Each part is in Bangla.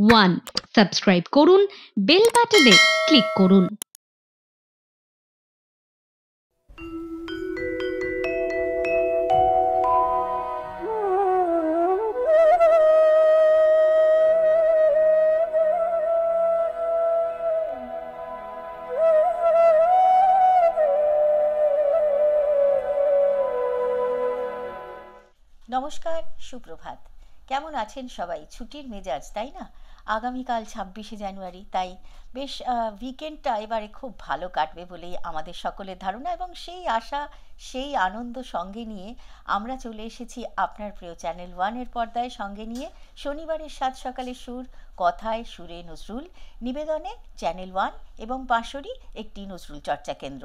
1 সাবস্ক্রাইব করুন, বেল বাটনে ক্লিক করুন। নমস্কার, সুপ্রভাত। কেমন আছেন সবাই? ছুটির মেজাজ, তাই না? আগামীকাল ২৬শে জানুয়ারি, তাই বেশ উইকেন্ডটা এবারে খুব ভালো কাটবে বলেই আমাদের সকলের ধারণা, এবং সেই আশা, সেই আনন্দ সঙ্গে নিয়ে আমরা চলে এসেছি আপনার প্রিয় চ্যানেল ওয়ানের পর্দায়, সঙ্গে নিয়ে শনিবারের সাত সকালে সুর, কথায় সুরে নজরুল, নিবেদনে চ্যানেল ওয়ান এবং পাশরই একটি নজরুল চর্চা কেন্দ্র।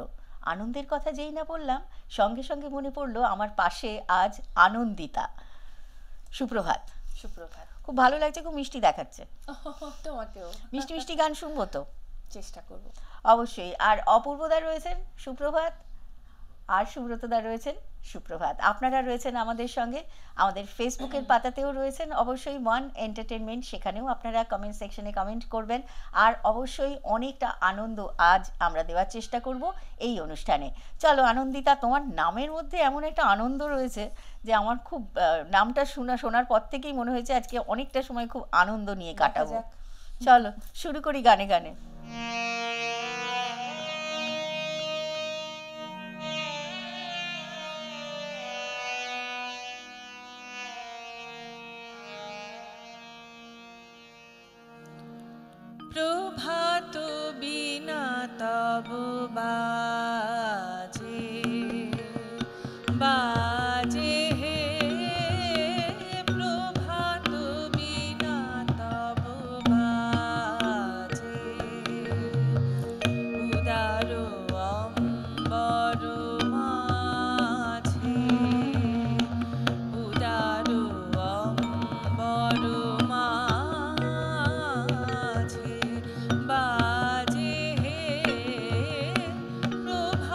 আনন্দের কথা যেই না বললাম, সঙ্গে সঙ্গে মনে পড়লো আমার পাশে আজ আনন্দিতা। সুপ্রভাত। সুপ্রভাত। খুব ভালো লাগছে, খুব মিষ্টি দেখাচ্ছে। তোমাকেও। মিষ্টি মিষ্টি গান শুনবো তো? চেষ্টা করব অবশ্যই। আর অপূর্বদা রয়েছেন, সুপ্রভাত। আর সুব্রতদা রয়েছেন, সুপ্রভাত। আপনারা রয়েছেন আমাদের সঙ্গে, আমাদের ফেসবুকের পাতাতেও রয়েছেন অবশ্যই ওয়ান এন্টারটেনমেন্ট, সেখানেও আপনারা কমেন্ট সেকশনে কমেন্ট করবেন। আর অবশ্যই অনেকটা আনন্দ আজ আমরা দেওয়ার চেষ্টা করব এই অনুষ্ঠানে। চলো আনন্দিতা, তোমার নামের মধ্যে এমন একটা আনন্দ রয়েছে যে আমার খুব নামটা শোনার পর থেকেই মনে হয়েছে আজকে অনেকটা সময় খুব আনন্দ নিয়ে কাটাবো। চলো শুরু করি গানে গানে। প্রভাত বিনা তব বাজে বাজে হে, প্রভাত বিনা তব বাজে, উদার অম্বর মাঝে, উদার অম্বর মাঝে বাজে হে, প্রভাত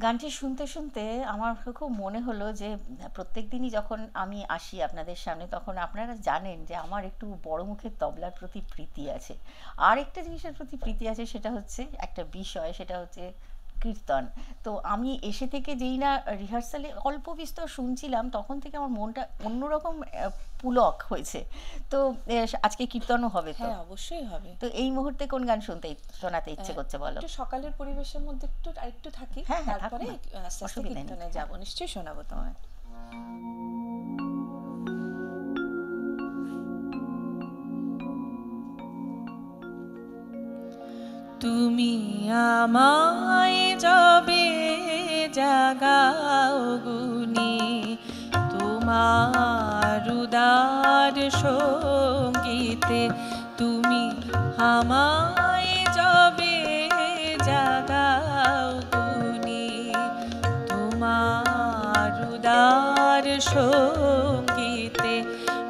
গানটি শুনতে শুনতে আমার খুব মনে হলো যে প্রত্যেক দিনই যখন আমি আসি আপনাদের সামনে, তখন আপনারা জানেন যে আমার একটু বড় মুখের তবলার প্রতি প্রীতি আছে। আর একটা জিনিসের প্রতি প্রীতি আছে, সেটা হচ্ছে একটা বিষয়, সেটা হচ্ছে কীর্তন। তো আমি এসে থেকে যেই না রিহার্সালে অল্প বিস্তর শুনছিলাম, তখন থেকে আমার মনটা অন্যরকম পুলক হয়েছে। তো আজকে কীর্তনও হবে তো? হ্যাঁ, অবশ্যই হবে। তো এই মুহূর্তে কোন গান শোনাতে ইচ্ছে করছে বলো? একটু সকালের পরিবেশের মধ্যে আরেকটু থাকি, হ্যাঁ, হ্যাঁ, তারপরে থাকুন না। আস্তে আস্তে অসুবিধা নেই। কীর্তনে যাবো। নিশ্চয়ই শোনাবো তোমায়। তুমি আমায় যবে জাগাও গুনি, তোমার উদার সঙ্গীতে। তুমি আমায় যবে জাগাও গুনি, তোমার উদার সঙ্গীতে।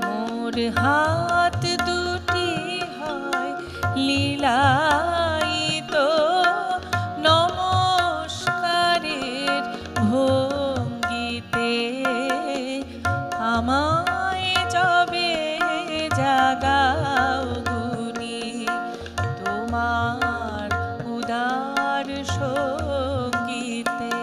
মোর হাত দুটি হয় লীলায়িত নমস্কারের ভঙ্গিতে। আমায় যবে জাগাও গুনি, তোমার উদার সঙ্গীতে।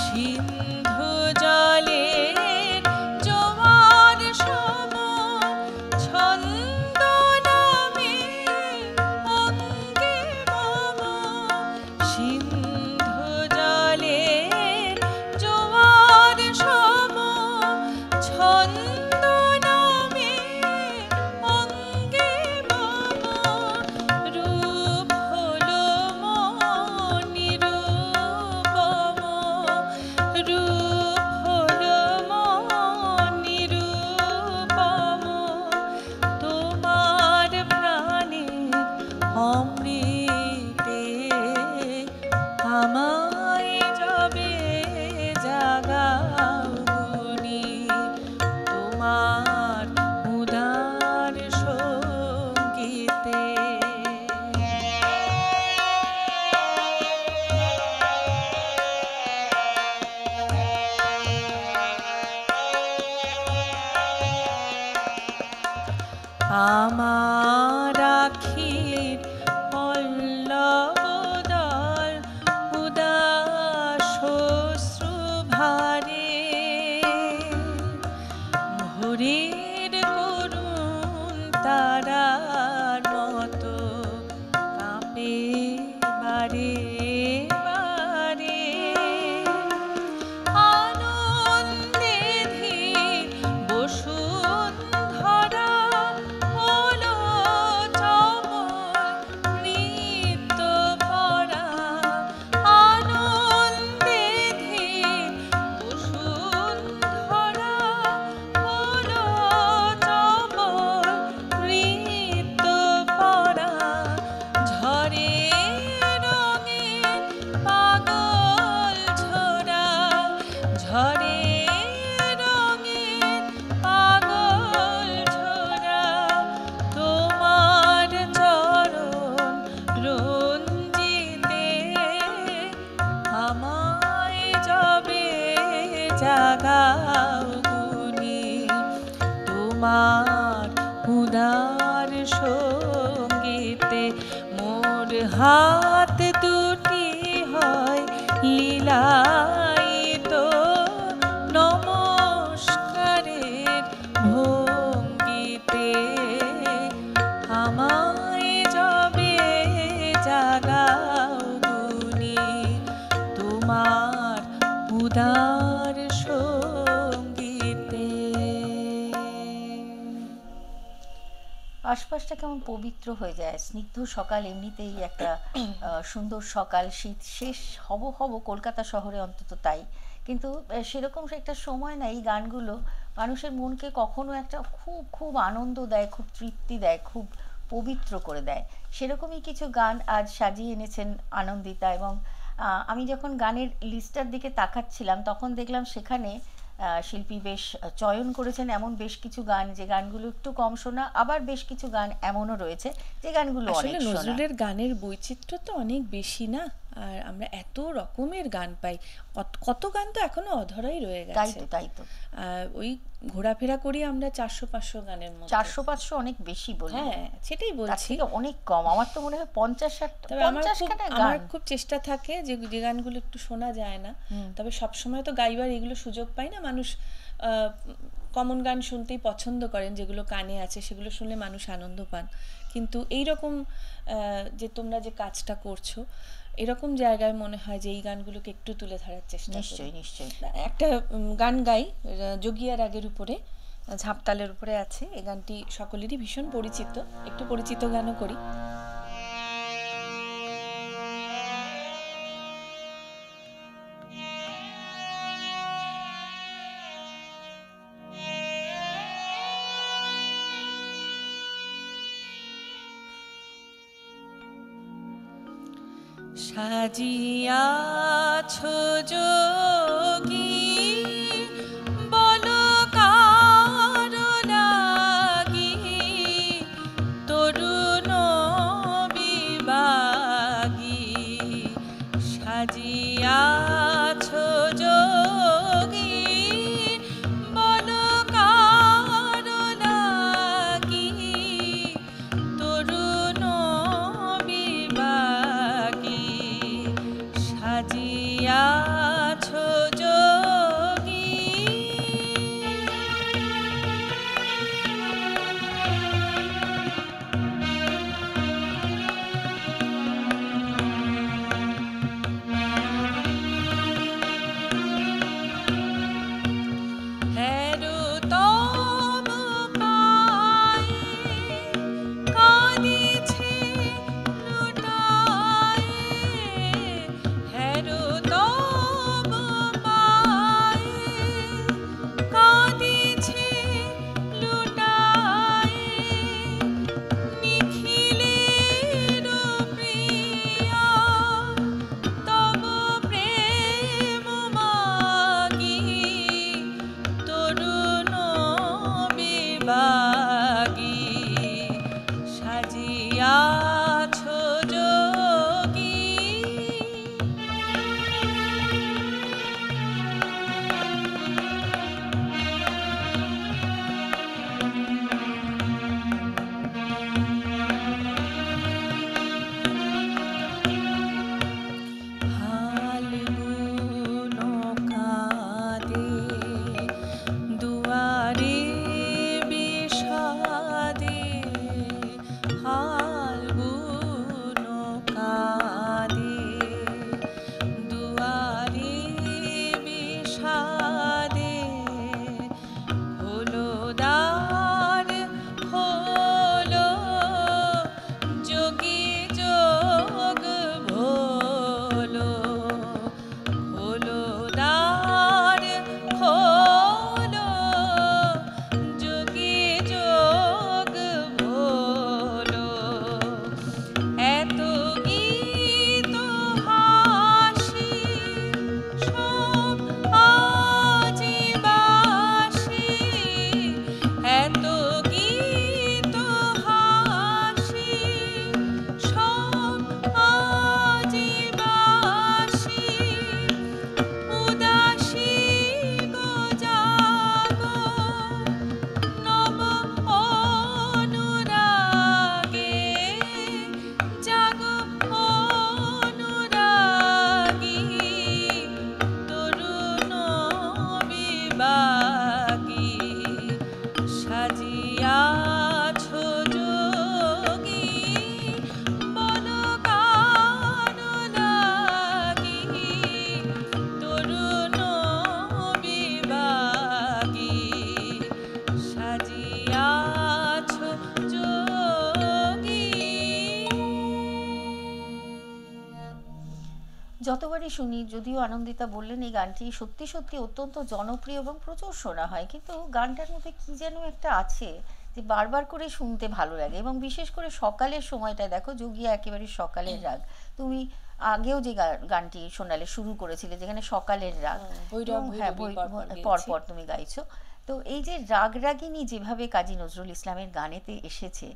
সিন্ধু জলের জোয়ার সম ছন্দ নামে অঙ্গে মম। সিন্ধু জলের জোয়ার সম ছন্দ নামে অঙ্গে মম। রূপ হলো মন নিরূপম, রূপ হলো মন নিরূপম। তোমার প্রাণের অমৃতে আমায় যবে জাগাও গুনি, তোমার উদার সঙ্গীতে। আমার আখির পল্লবদল উদাস অশ্রুভারে, ভোরের করুণ তারার মতো কাঁপে বারে বারে। আনন্দে ধীর বসুন্ধরা হলো চমক নৃত্য পরা। আনন্দে ধীর বসুন্ধরা হলো চমক নৃত্য পরা। ঝরে রঙে পাগল ছোড়া, ঝরে রঙে পাগল ছোড়া। তোমার চরণ রঞ্জিতে আমায় যবে জাগাও গুনি, তোমার উদার সঙ্গীতে। মোর হাত দুটি হয় লীলায়িত নমস্কারের ভঙ্গিতে। আমায় যবে জাগাও গুনি, তোমার উদার সঙ্গীতে। আশপাশটা কেমন পবিত্র হয়ে যায়। স্নিগ্ধ সকাল, এমনিতেই একটা সুন্দর সকাল। শীত শেষ হব হব কলকাতা শহরে অন্তত তাই, কিন্তু সেরকম একটা সময় না এই গানগুলো মানুষের মনকে কখনো একটা খুব খুব আনন্দ দেয়, খুব তৃপ্তি দেয়, খুব পবিত্র করে দেয়। সেরকমই কিছু গান আজ সাজিয়ে এনেছেন আনন্দিতা। এবং আমি যখন গানের লিস্টটার দিকে তাকাচ্ছিলাম, তখন দেখলাম সেখানে শিল্পী বেশ চয়ন করেছেন এমন বেশ কিছু গান, যে গানগুলো একটু কম শোনা, আবার বেশ কিছু গান এমনও রয়েছে যে গানগুলো অনেক আসলে শোনা। নজরুলের গানের বৈচিত্র্য তো অনেক বেশি না, আর আমরা এত রকমের গান পাই, কত গান তো এখনো অধরাই রয়ে তাই গেছে। তো তাই তো ওই ঘোরাফেরা করি আমরা 400-500 গানের মধ্যে। 400-500 অনেক বেশি বলবো। হ্যাঁ, সেটাই তার বলছি। থেকে অনেক কম, আমার তো মনে হয় 50-60 তবে 50 খানা আমার গান। খুব চেষ্টা থাকে যে যে গানগুলো একটু শোনা যায় না, তবে সব সময় তো গাইবার এগুলো সুযোগ পাই না। মানুষ কমন গান শুনতেই পছন্দ করেন, যেগুলো কানে আছে সেগুলো শুনলে মানুষ আনন্দ পান। কিন্তু এই রকম যে তোমরা যে কাজটা করছো, এরকম জায়গায় মনে হয় যে এই গানগুলোকে একটু তুলে ধরার চেষ্টা করি। নিশ্চয়ই নিশ্চয়ই। একটা গান গাই যোগিয়া রাগের উপরে, ঝাঁপতালের উপরে আছে। এই গানটি সকলেরই ভীষণ পরিচিত, একটু পরিচিত গানও করি। সাজিয়াছো যোগী বলো কার লাগি, তরুণ বিভাগী। সাজিয়াছো যোগী বলো কার লাগি, তরুণ বিভাগী। সাজিয়াছো যোগী। হেরো তব পায়ে কাঁদিছে লুটায়ে, হেরো তব পায়ে কাঁদিছে লুটায়ে, নিখিলের প্রিয়া তব প্রেম মাগি, তরুণ বিভাগী। সাজিয়াছো যোগী। ফাল্গুন কাঁদে দুয়ারে বিষাদে, ফাল্গুন কাঁদে দুয়ারে বিষাদে, হলো দ্বার হলো যোগী যোগ ভোলো, হলো দ্বার হলো যোগী যোগ ভোলো। এত গীত হাসি সব আজি বাসি, এত গীত হাসি সব আজি বাসি, উদাসী গো জাগো নব অনুরাগে, জাগো অনুরাগী, তরুণ বিভাগী। সাজিয়াছো যোগী বলো কার লাগি, তরুণ বিভাগী। সাজিয়াছো যোগী। যতবারই শুনি, যদিও আনন্দিতা বললেন এই গানটি সত্যি সত্যি অত্যন্ত জনপ্রিয় এবং প্রচুর শোনা হয়, কিন্তু গানটার মধ্যে কি যেন একটা আছে যে বারবার করে শুনতে ভালো লাগে, এবং বিশেষ করে সকালের সময়টা দেখো, যোগিয়া একেবারে সকালের রাগ। তুমি আগেও যে গানটি শোনালে শুরু করেছিলে যেখানে সকালের রাগ, ভৈরব হ্যাঁ ভৈরবী পরপর গেয়েছি। পরপর তুমি গাইছো, তো এই যে রাগরাগিনী যেভাবে কাজী নজরুল ইসলামের গানেতে এসেছে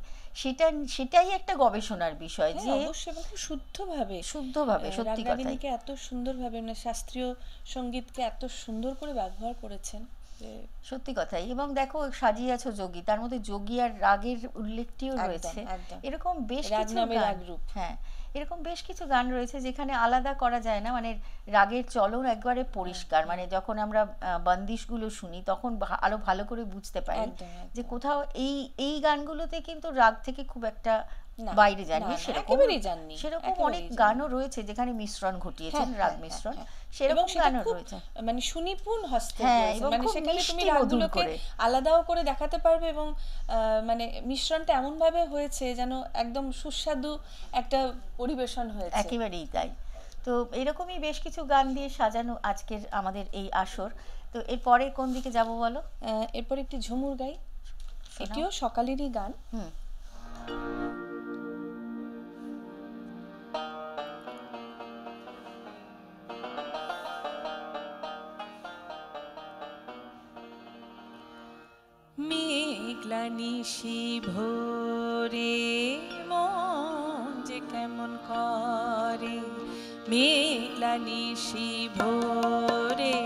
সেটাই একটা গবেষণার বিষয় হ্যাঁ, যে অবশ্যই, এবং খুব শুদ্ধভাবে শুদ্ধভাবে, সত্যি কথাই রাগরাগিনীকে এত সুন্দরভাবে, মানে শাস্ত্রীয় সঙ্গীতকে এত সুন্দর করে ব্যবহার করেছেন যে সত্যি কথাই। এবং দেখো সাজিয়ে আছো যোগী, তার মধ্যে যোগী আর রাগের উল্লেখটিও একদম, রয়েছে। একদম। এরকম বেশ রাগ কিছু নামে গান, রাগরূপ। হ্যাঁ এরকম বেশ কিছু গান রয়েছে যেখানে আলাদা করা যায় না, মানে রাগের চলন একবারে পরিষ্কার, মানে যখন আমরা বন্দিশগুলো শুনি তখন আরো ভালো করে বুঝতে পারি একদম, একদম। যে কোথাও এই গানগুলোতে কিন্তু রাগ থেকে খুব একটা না, বাইরে না, যাননি, না, সেরকম একেবারেই যাননি, সেরকম অনেক একেবারেই গানও রয়েছে যেখানে মিশ্রণ ঘটিয়েছেন, হ্যাঁ, রাগ হ্যাঁ, মিশ্রণ, হ্যাঁ, এবং সেরকম সেটা গানও খুব রয়েছে। মানে সুনিপুণ হস্তে হ্যাঁ, করেছেন, এবং মানে খুব সেখানে তুমি মিষ্টি মধুর রাগগুলোকে করে। আলাদাও করে দেখাতে পারবে, এবং মানে মিশ্রণটা এমন ভাবে হয়েছে যেন একদম সুস্বাদু একটা পরিবেশন হয়েছে। একেবারেই তাই। তো এরকমই বেশ কিছু গান দিয়ে সাজানো আজকের আমাদের এই আসর। তো এরপরে কোন দিকে যাব বলো? এরপর একটি ঝুমুর গাই, এটিও সকালেরই গান। হুম। মেঘলা নিশি ভোরে মন যে কেমন করে, মেঘলা নিশি ভোরে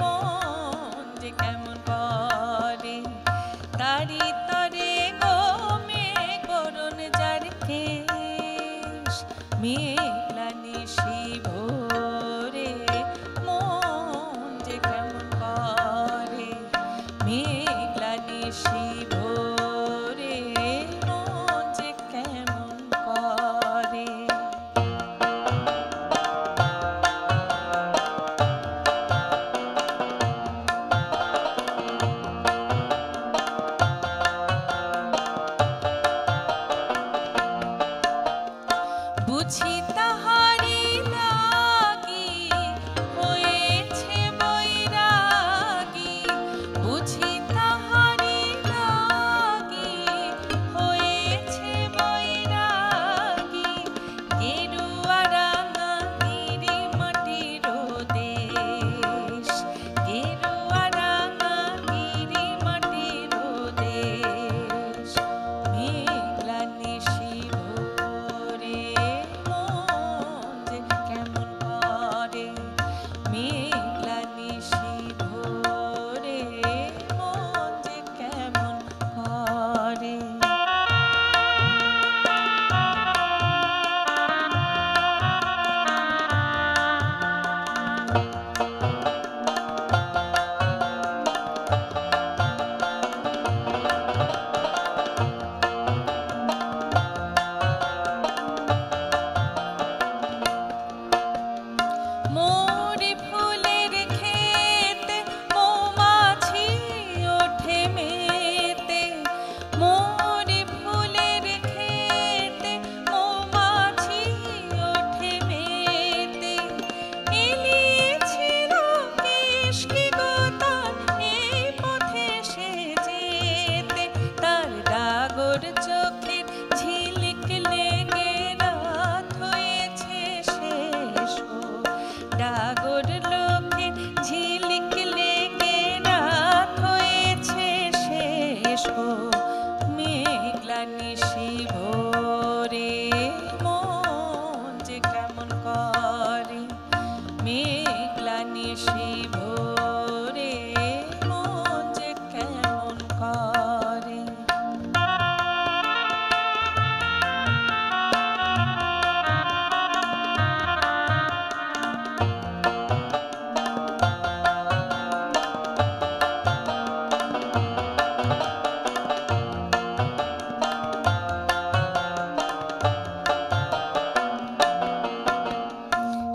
মন যে কেমন করে, তারি তরে গমে করুণ যার কেশ, মেঘলা নিশি ভোরে মন যে কেমন করে, মেঘলা নিশি ভোরে মন যে কেমন করে। বুঝি তাহারি লাগি হয়েছে বৈরাগী, বুঝি তাহারি লাগি হয়েছে বৈরাগী, গেরুয়া রাঙা গিরি মাটির দেশ, গেরুয়া রাঙা গিরি মাটির দেশ, মেঘলা নিশি ভোরে মন যে কেমন করে, মেঘলা নিশি ভোরে মন যে কেমন করে। মোরে ফুলের ক্ষেতে মৌমাছি ওঠে মেতে, মোরে ফুলের ক্ষেতে মৌমাছি ওঠে মেতে, এলিয়েছিল কেশ কি গো তার এই পথে সে যেতে, তার ডাগর চোখের ঝিলিক লেগে রাত হয়েছে শেষ গো, ডাগর লোকে ঝিলিক লেগে রাত হয়েছে শেষ গো, মেঘলা নিশি ভোরে মন যে কেমন করে, মেঘলা নিশি ভোরে মন যে কেমন করে।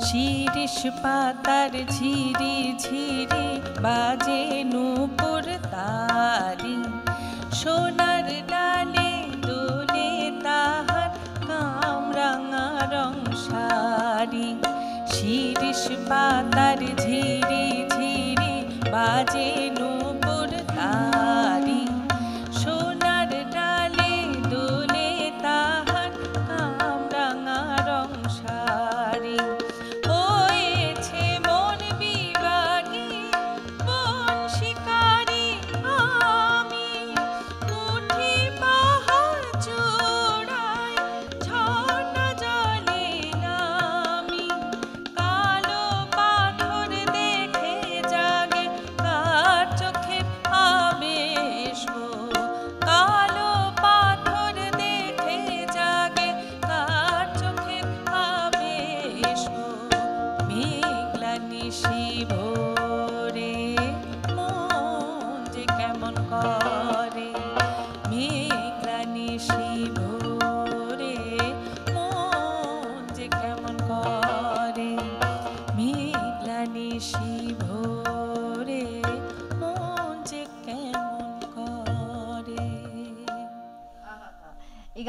শিরিষ পাতার ঝিরি ঝিরি বাজে নূপুর তারি, সোনার ডালে দোলে তাহার কামরাঙা রং শাড়ি, শিরিষ পাতার ঝিরি ঝিরি বাজে নূপুর তারি, সোনার ডালে দোলে তাহার কামরাঙা রং শাড়ি,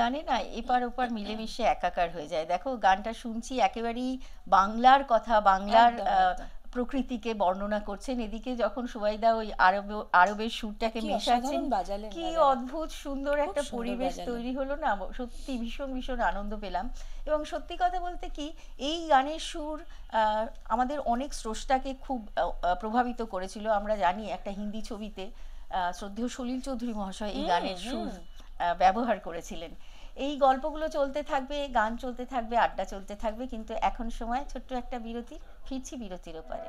গানে না এপার ওপার মিলেমিশে একাকার হয়ে যায়। দেখো গানটা শুনছি একেবারেই বাংলার কথা, বাংলার একদম, একদম। প্রকৃতিকে বর্ণনা করছেন, এদিকে যখন সুবাইদা ওই আরবের সুরটাকে কি মেশাচ্ছেন, অসাধারণ বাজালেন কি দাদারা। অদ্ভুত সুন্দর একটা সুন্দর পরিবেশ বাজালেন। তৈরি হলো না, সত্যি ভীষণ ভীষণ আনন্দ পেলাম। এবং সত্যি কথা বলতে কি, এই গানের সুর আমাদের অনেক স্রষ্টাকে খুব প্রভাবিত করেছিল। আমরা জানি একটা হিন্দি ছবিতে শ্রদ্ধেয় সলিল চৌধুরী মহাশয় এই গানের সুর ব্যবহার করেছিলেন। এই গল্পগুলো চলতে থাকবে, গান চলতে থাকবে, আড্ডা চলতে থাকবে, কিন্তু এখন সময় ছোট্ট একটা বিরতির। ফিরছি বিরতির ওপারে।